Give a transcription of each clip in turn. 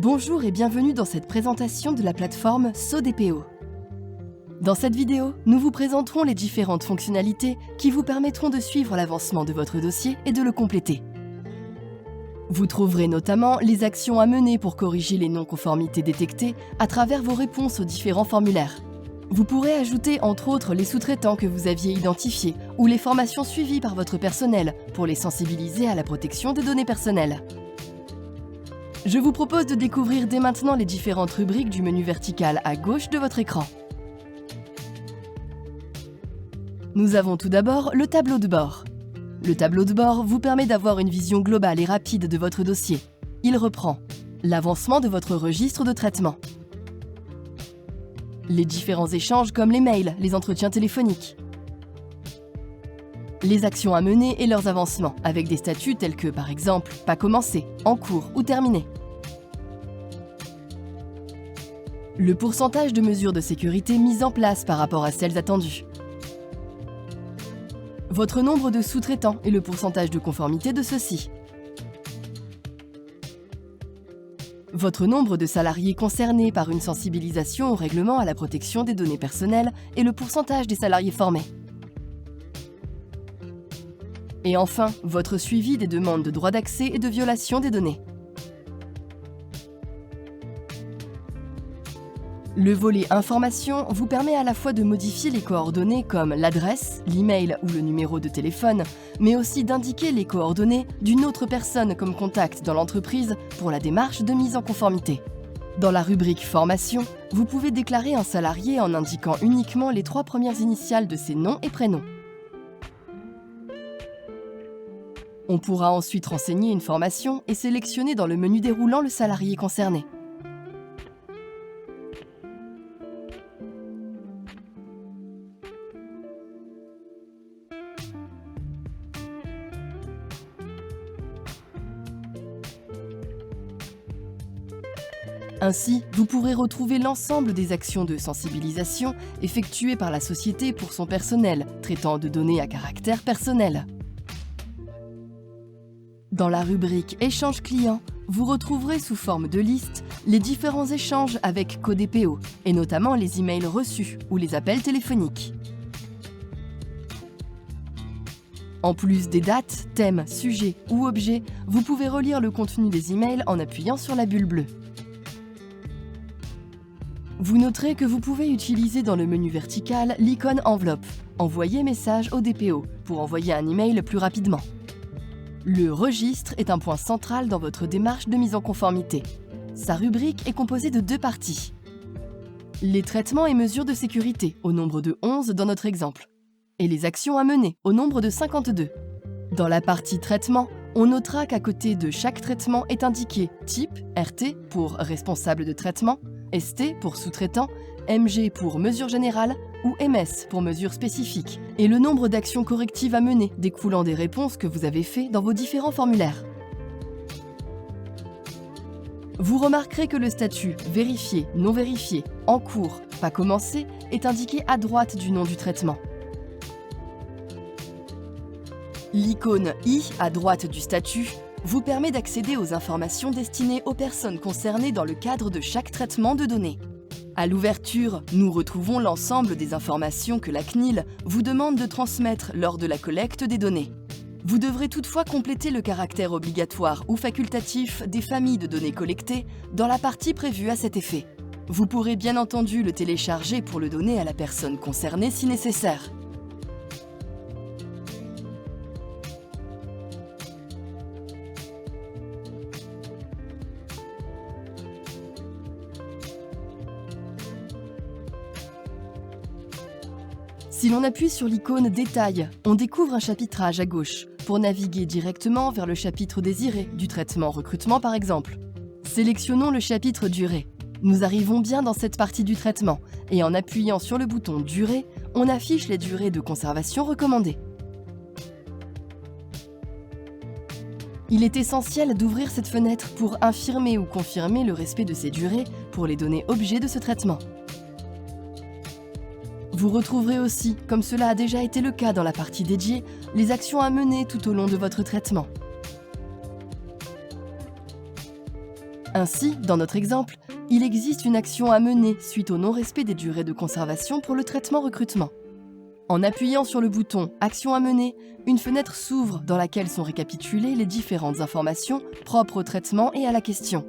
Bonjour et bienvenue dans cette présentation de la plateforme SODPO. Dans cette vidéo, nous vous présenterons les différentes fonctionnalités qui vous permettront de suivre l'avancement de votre dossier et de le compléter. Vous trouverez notamment les actions à mener pour corriger les non-conformités détectées à travers vos réponses aux différents formulaires. Vous pourrez ajouter entre autres les sous-traitants que vous aviez identifiés ou les formations suivies par votre personnel pour les sensibiliser à la protection des données personnelles. Je vous propose de découvrir dès maintenant les différentes rubriques du menu vertical à gauche de votre écran. Nous avons tout d'abord le tableau de bord. Le tableau de bord vous permet d'avoir une vision globale et rapide de votre dossier. Il reprend l'avancement de votre registre de traitement, les différents échanges comme les mails, les entretiens téléphoniques, les actions à mener et leurs avancements, avec des statuts tels que, par exemple, pas commencé, en cours ou terminé. Le pourcentage de mesures de sécurité mises en place par rapport à celles attendues. Votre nombre de sous-traitants et le pourcentage de conformité de ceux-ci. Votre nombre de salariés concernés par une sensibilisation au règlement à la protection des données personnelles et le pourcentage des salariés formés. Et enfin, votre suivi des demandes de droit d'accès et de violation des données. Le volet Information vous permet à la fois de modifier les coordonnées comme l'adresse, l'email ou le numéro de téléphone, mais aussi d'indiquer les coordonnées d'une autre personne comme contact dans l'entreprise pour la démarche de mise en conformité. Dans la rubrique Formation, vous pouvez déclarer un salarié en indiquant uniquement les 3 premières initiales de ses noms et prénoms. On pourra ensuite renseigner une formation et sélectionner dans le menu déroulant le salarié concerné. Ainsi, vous pourrez retrouver l'ensemble des actions de sensibilisation effectuées par la société pour son personnel, traitant de données à caractère personnel. Dans la rubrique Échanges clients, vous retrouverez sous forme de liste les différents échanges avec CODPO, et notamment les emails reçus ou les appels téléphoniques. En plus des dates, thèmes, sujets ou objets, vous pouvez relire le contenu des emails en appuyant sur la bulle bleue. Vous noterez que vous pouvez utiliser dans le menu vertical l'icône enveloppe, envoyer message au DPO, pour envoyer un email plus rapidement. Le registre est un point central dans votre démarche de mise en conformité. Sa rubrique est composée de 2 parties. Les traitements et mesures de sécurité, au nombre de 11 dans notre exemple, et les actions à mener, au nombre de 52. Dans la partie traitement, on notera qu'à côté de chaque traitement est indiqué type, RT pour responsable de traitement, ST pour sous-traitant, MG pour mesure générale ou MS pour mesure spécifique, et le nombre d'actions correctives à mener découlant des réponses que vous avez faites dans vos différents formulaires. Vous remarquerez que le statut vérifié, non vérifié, en cours, pas commencé est indiqué à droite du nom du traitement. L'icône I à droite du statut vous permet d'accéder aux informations destinées aux personnes concernées dans le cadre de chaque traitement de données. À l'ouverture, nous retrouvons l'ensemble des informations que la CNIL vous demande de transmettre lors de la collecte des données. Vous devrez toutefois compléter le caractère obligatoire ou facultatif des familles de données collectées dans la partie prévue à cet effet. Vous pourrez bien entendu le télécharger pour le donner à la personne concernée si nécessaire. Si l'on appuie sur l'icône Détail, on découvre un chapitrage à gauche pour naviguer directement vers le chapitre désiré du traitement recrutement par exemple. Sélectionnons le chapitre Durée. Nous arrivons bien dans cette partie du traitement et en appuyant sur le bouton Durée, on affiche les durées de conservation recommandées. Il est essentiel d'ouvrir cette fenêtre pour infirmer ou confirmer le respect de ces durées pour les données objets de ce traitement. Vous retrouverez aussi, comme cela a déjà été le cas dans la partie dédiée, les actions à mener tout au long de votre traitement. Ainsi, dans notre exemple, il existe une action à mener suite au non-respect des durées de conservation pour le traitement recrutement. En appuyant sur le bouton « Action à mener », une fenêtre s'ouvre dans laquelle sont récapitulées les différentes informations propres au traitement et à la question.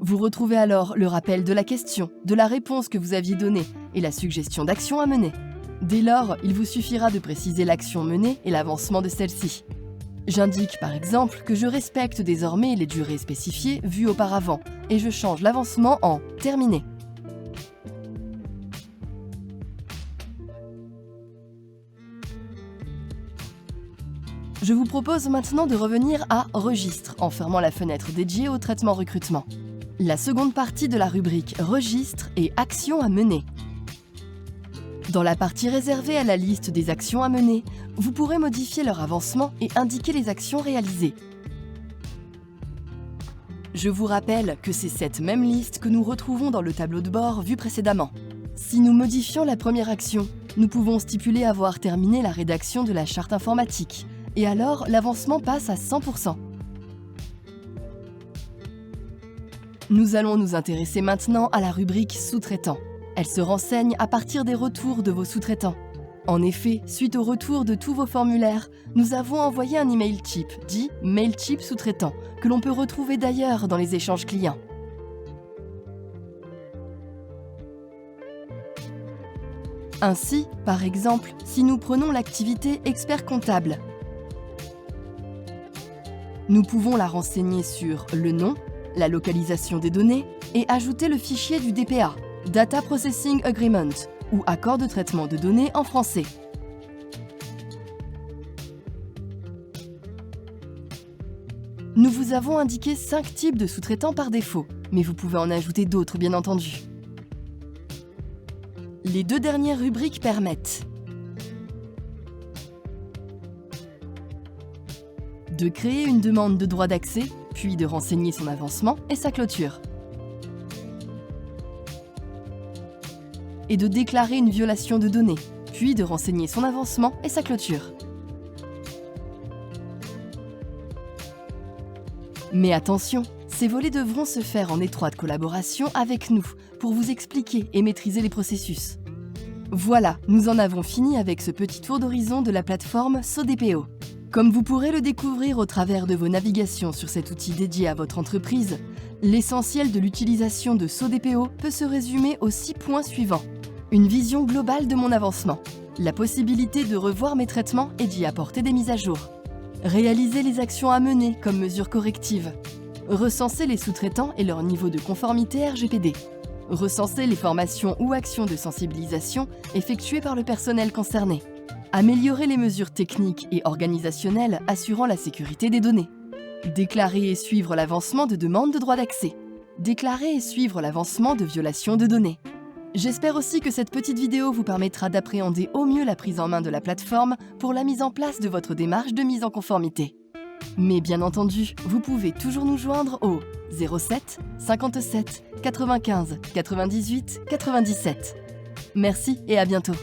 Vous retrouvez alors le rappel de la question, de la réponse que vous aviez donnée et la suggestion d'action à mener. Dès lors, il vous suffira de préciser l'action menée et l'avancement de celle-ci. J'indique par exemple que je respecte désormais les durées spécifiées vues auparavant et je change l'avancement en « Terminé ». Je vous propose maintenant de revenir à « Registre » en fermant la fenêtre dédiée au traitement recrutement. La seconde partie de la rubrique « Registre » est « Actions à mener ». Dans la partie réservée à la liste des actions à mener, vous pourrez modifier leur avancement et indiquer les actions réalisées. Je vous rappelle que c'est cette même liste que nous retrouvons dans le tableau de bord vu précédemment. Si nous modifions la première action, nous pouvons stipuler avoir terminé la rédaction de la charte informatique, et alors l'avancement passe à 100%. Nous allons nous intéresser maintenant à la rubrique sous-traitant. Elle se renseigne à partir des retours de vos sous-traitants. En effet, suite au retour de tous vos formulaires, nous avons envoyé un email type, dit mail type sous-traitant, que l'on peut retrouver d'ailleurs dans les échanges clients. Ainsi, par exemple, si nous prenons l'activité expert comptable, nous pouvons la renseigner sur le nom, la localisation des données et ajouter le fichier du DPA, Data Processing Agreement, ou accord de traitement de données en français. Nous vous avons indiqué 5 types de sous-traitants par défaut, mais vous pouvez en ajouter d'autres bien entendu. Les 2 dernières rubriques permettent de créer une demande de droit d'accès, puis de renseigner son avancement et sa clôture. Et de déclarer une violation de données, puis de renseigner son avancement et sa clôture. Mais attention, ces volets devront se faire en étroite collaboration avec nous pour vous expliquer et maîtriser les processus. Voilà, nous en avons fini avec ce petit tour d'horizon de la plateforme SODPO. Comme vous pourrez le découvrir au travers de vos navigations sur cet outil dédié à votre entreprise, l'essentiel de l'utilisation de SODPO peut se résumer aux 6 points suivants. Une vision globale de mon avancement, la possibilité de revoir mes traitements et d'y apporter des mises à jour, réaliser les actions à mener comme mesures correctives, recenser les sous-traitants et leur niveau de conformité RGPD, recenser les formations ou actions de sensibilisation effectuées par le personnel concerné, améliorer les mesures techniques et organisationnelles assurant la sécurité des données, déclarer et suivre l'avancement de demandes de droit d'accès, déclarer et suivre l'avancement de violations de données. J'espère aussi que cette petite vidéo vous permettra d'appréhender au mieux la prise en main de la plateforme pour la mise en place de votre démarche de mise en conformité. Mais bien entendu, vous pouvez toujours nous joindre au 07 57 95 98 97. Merci et à bientôt.